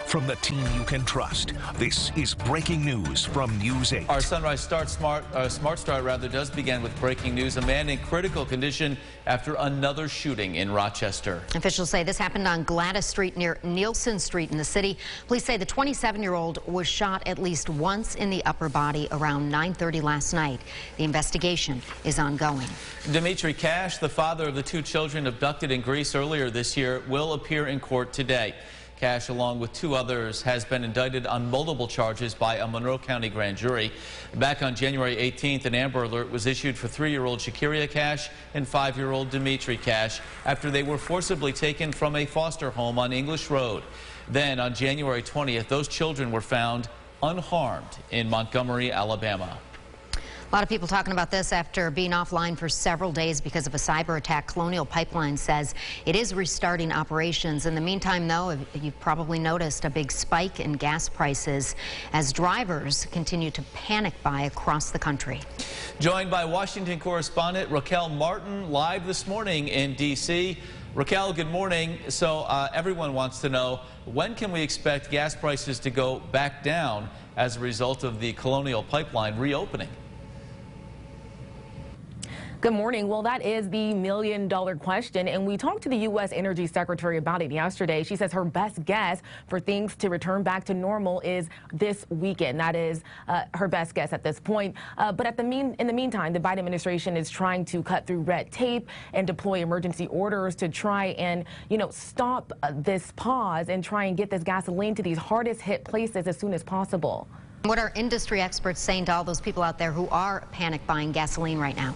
from the team you can trust. This is breaking news from News 8. Our Sunrise Smart Start does begin with breaking news. A man in critical condition after another shooting in Rochester. Officials say this happened on Gladys Street near Nielsen Street in the city. Police say the 27-year-old was shot at least once in the upper body around 9:30 last night. The investigation is ongoing. Dimitri Cash, the father of the two children abducted in Greece earlier this year, will appear in court today. Cash, along with two others, has been indicted on multiple charges by a Monroe County grand jury. Back on January 18th, an Amber Alert was issued for 3-year-old Shakiria Cash and 5-year-old Dimitri Cash after they were forcibly taken from a foster home on English Road. Then, on January 20th, those children were found unharmed in Montgomery, Alabama. A lot of people talking about this after being offline for several days because of a cyber attack. Colonial Pipeline says it is restarting operations. In the meantime, though, you've probably noticed a big spike in gas prices as drivers continue to panic buy across the country. Joined by Washington correspondent Raquel Martin live this morning in D.C. Raquel, good morning. So everyone wants to know, when can we expect gas prices to go back down as a result of the Colonial Pipeline reopening? Good morning. Well, that is the million-dollar question, and we talked to the U.S. Energy Secretary about it yesterday. She says her best guess for things to return back to normal is this weekend. That is her best guess at this point. But in the meantime, the Biden administration is trying to cut through red tape and deploy emergency orders to try and, stop this pause and try and get this gasoline to these hardest-hit places as soon as possible. What are industry experts saying to all those people out there who are panic buying gasoline right now?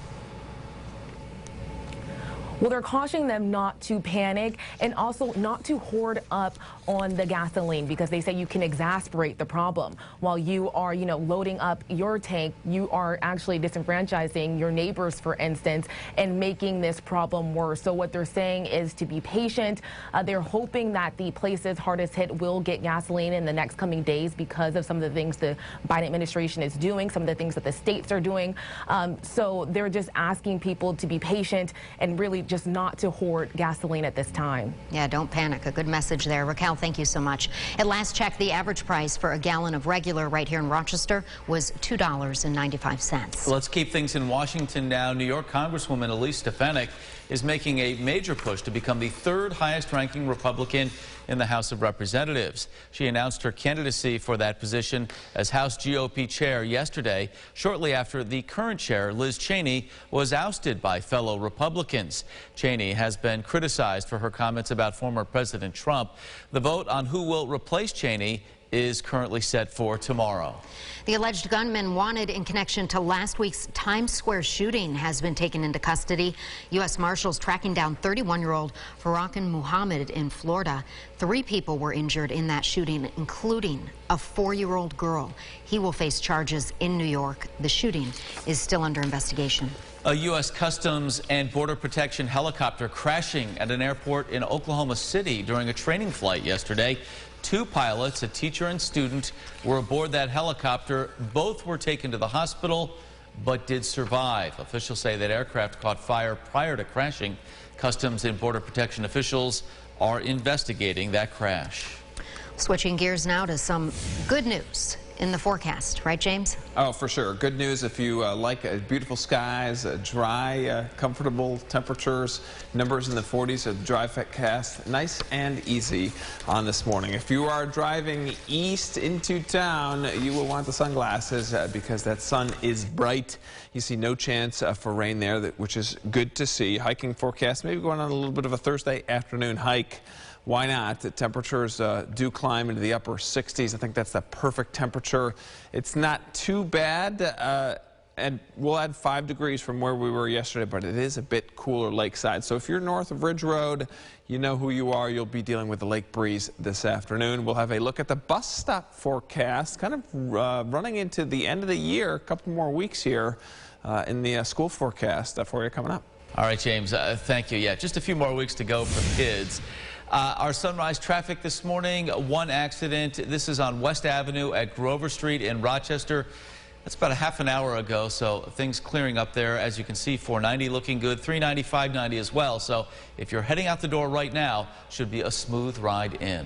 Well, they're cautioning them not to panic and also not to hoard up on the gasoline because they say you can exacerbate the problem. While you are, loading up your tank, you are actually disenfranchising your neighbors, for instance, and making this problem worse. So what they're saying is to be patient. They're hoping that the places hardest hit will get gasoline in the next coming days because of some of the things the Biden administration is doing, some of the things that the states are doing. So they're just asking people to be patient and really just not to hoard gasoline at this time. Yeah, don't panic. A good message there. Raquel, thank you so much. At last check, the average price for a gallon of regular right here in Rochester was $2.95. Let's keep things in Washington now. New York Congresswoman Elise Stefanik is making a major push to become the third highest ranking Republican in the House of Representatives. She announced her candidacy for that position as House GOP chair yesterday, shortly after the current chair, Liz Cheney, was ousted by fellow Republicans. Cheney has been criticized for her comments about former President Trump. The vote on who will replace Cheney is currently set for tomorrow. The alleged gunman wanted in connection to last week's Times Square shooting has been taken into custody. U.S. Marshals tracking down 31-year-old Farrakhan Muhammad in Florida. 3 people were injured in that shooting, including a 4-year-old girl. He will face charges in New York. The shooting is still under investigation. A U.S. Customs and Border Protection helicopter crashing at an airport in Oklahoma City during a training flight yesterday. 2 pilots, a teacher and student, were aboard that helicopter. Both were taken to the hospital, but did survive. Officials say that aircraft caught fire prior to crashing. Customs and Border Protection officials are investigating that crash. Switching gears now to some good news in the forecast, right, James? Oh, for sure. Good news if you like beautiful skies, dry, comfortable temperatures, numbers in the 40s, a dry forecast, nice and easy on this morning. If you are driving east into town, you will want the sunglasses because that sun is bright. You see no chance for rain there, which is good to see. Hiking forecast, maybe going on a little bit of a Thursday afternoon hike. Why not? The temperatures do climb into the upper 60s. I think that's the perfect temperature. It's not too bad, and we'll add 5 degrees from where we were yesterday, but it is a bit cooler lakeside. So if you're north of Ridge Road, you know who you are. You'll be dealing with the lake breeze this afternoon. We'll have a look at the bus stop forecast, kind of running into the end of the year, a couple more weeks here in the school forecast for you coming up. All right, James, thank you. Yeah, just a few more weeks to go for kids. Our sunrise traffic this morning, 1 accident. This is on West Avenue at Grover Street in Rochester. That's about a half an hour ago, so things clearing up there. As you can see, 490 looking good, 390, 590 as well. So if you're heading out the door right now, should be a smooth ride in.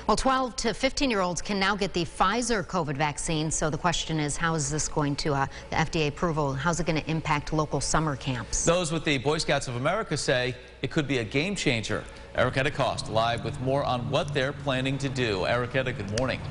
Well, 12 to 15-year-olds can now get the Pfizer COVID vaccine. So the question is, how is this going to, the FDA approval, how's it going to impact local summer camps? Those with the Boy Scouts of America say it could be a game changer. Erica DeCoste live with more on what they're planning to do. Erica, good morning.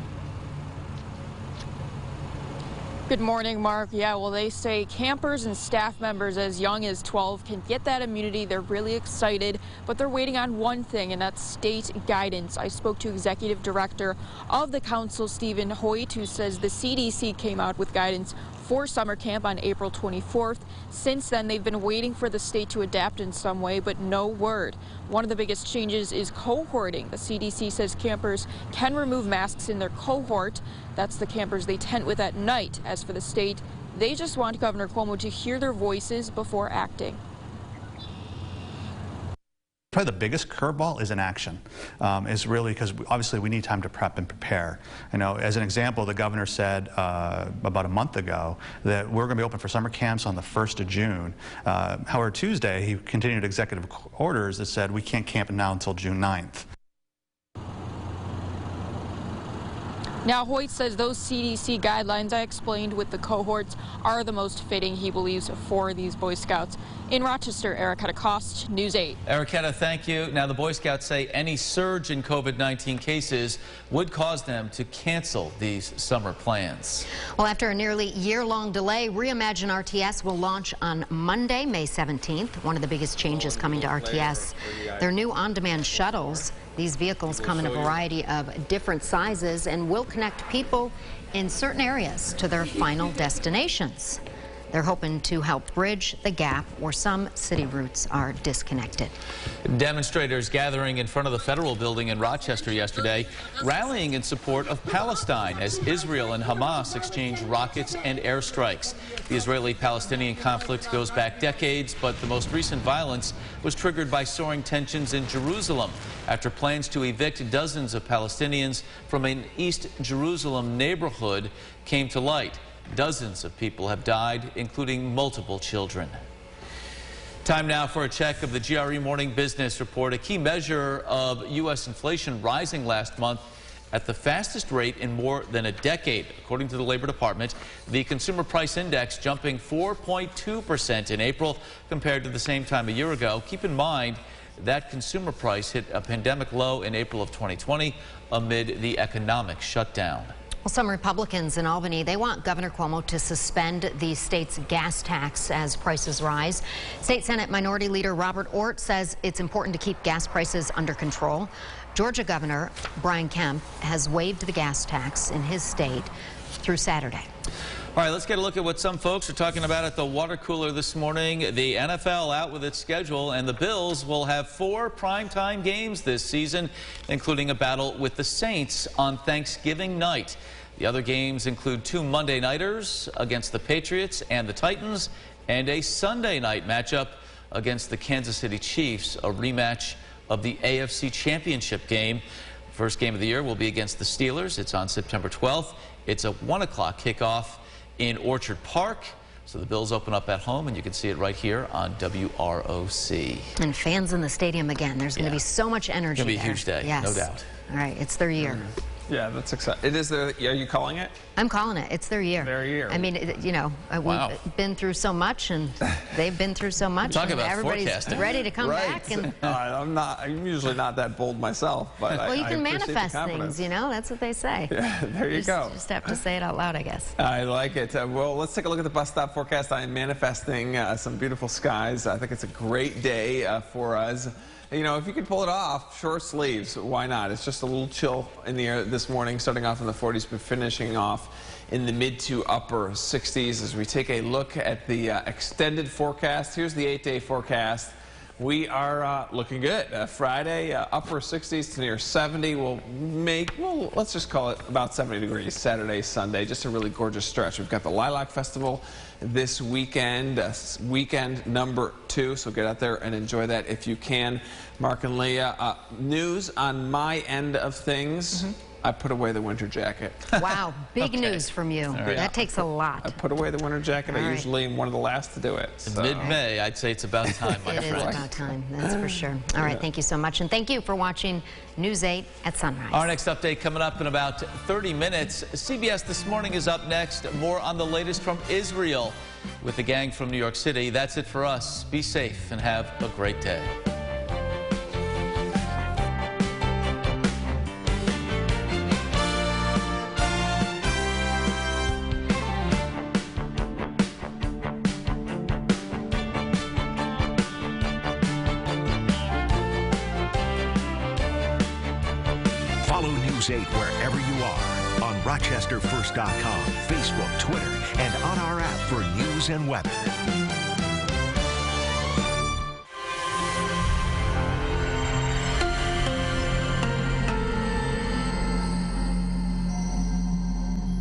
Good morning, Mark. Yeah, well, they say campers and staff members as young as 12 can get that immunity. They're really excited, but they're waiting on one thing, and that's state guidance. I spoke to Executive Director of the Council, Stephen Hoyt, who says the CDC came out with guidance for summer camp on April 24th. Since then, they've been waiting for the state to adapt in some way, but no word. One of the biggest changes is cohorting. The CDC says campers can remove masks in their cohort. That's the campers they tent with at night. As for the state, they just want Governor Cuomo to hear their voices before acting. Probably the biggest curveball is inaction, is really because obviously we need time to prep and prepare. You know, as an example, the governor said about a month ago that we're going to be open for summer camps on the 1st of June. However, Tuesday he continued executive orders that said we can't camp now until June 9th. Now, Hoyt says those CDC guidelines I explained with the cohorts are the most fitting, he believes, for these Boy Scouts. In Rochester, Erica DeCoste, News 8. Erica, thank you. Now, the Boy Scouts say any surge in COVID-19 cases would cause them to cancel these summer plans. Well, after a nearly year-long delay, Reimagine RTS will launch on Monday, May 17th. One of the biggest changes coming to RTS. Their new on-demand shuttles. These vehicles come in a variety of different sizes and will connect people in certain areas to their final destinations. They're hoping to help bridge the gap where some city routes are disconnected. Demonstrators gathering in front of the federal building in Rochester yesterday, rallying in support of Palestine as Israel and Hamas exchange rockets and airstrikes. The Israeli-Palestinian conflict goes back decades, but the most recent violence was triggered by soaring tensions in Jerusalem after plans to evict dozens of Palestinians from an East Jerusalem neighborhood came to light. Dozens of people have died, including multiple children. Time now for a check of the GRE Morning Business Report. A key measure of U.S. inflation rising last month at the fastest rate in more than a decade. According to the Labor Department, the Consumer Price Index jumping 4.2% in April compared to the same time a year ago. Keep in mind that consumer price hit a pandemic low in April of 2020 amid the economic shutdown. Well, some Republicans in Albany, they want Governor Cuomo to suspend the state's gas tax as prices rise. State Senate Minority Leader Robert Ort says it's important to keep gas prices under control. Georgia Governor Brian Kemp has waived the gas tax in his state through Saturday. All right, let's get a look at what some folks are talking about at the water cooler this morning. The NFL out with its schedule, and the Bills will have 4 primetime games this season, including a battle with the Saints on Thanksgiving night. The other games include 2 Monday nighters against the Patriots and the Titans, and a Sunday night matchup against the Kansas City Chiefs, a rematch of the AFC Championship game. First game of the year will be against the Steelers. It's on September 12th. It's a 1 o'clock kickoff in Orchard Park. So the Bills open up at home, and you can see it right here on WROC. And fans in the stadium again. There's going to be so much energy. It's going to be a huge day, yes. No doubt. All right, it's their year. Yeah, that's exciting. It is their, are you calling it? I'm calling it. It's their year. Their year. I mean, you know, we've been through so much, and they've been through so much. Talk about everybody's forecasting. ready to come back. And I'm usually not that bold myself, but well, you I can appreciate the manifest confidence. things, you know. That's what they say. Yeah, there you go. Just have to say it out loud, I guess. I like it. Well, let's take a look at the bus stop forecast. I am manifesting some beautiful skies. I think it's a great day for us. You know, if you could pull it off, short sleeves, why not? It's just a little chill in the air this morning, starting off in the 40s, but finishing off in the mid to upper 60s as we take a look at the extended forecast. Here's the 8-day forecast. We are looking good. Friday, upper 60s to near 70. We'll make, well, let's just call it about 70 degrees Saturday, Sunday. Just a really gorgeous stretch. We've got the Lilac Festival this weekend, weekend number 2. So get out there and enjoy that if you can. Mark and Leah, news on my end of things. I put away the winter jacket. Wow, big news from you. Right. That takes a lot. I put away the winter jacket. I usually am one of the last to do it. So. Mid-May, I'd say it's about time, my friend. It is about time, that's for sure. All right, thank you so much. And thank you for watching News 8 at Sunrise. Our next update coming up in about 30 minutes. CBS This Morning is up next. More on the latest from Israel with the gang from New York City. That's it for us. Be safe and have a great day. Follow News 8 wherever you are on RochesterFirst.com, Facebook, Twitter, and on our app for news and weather.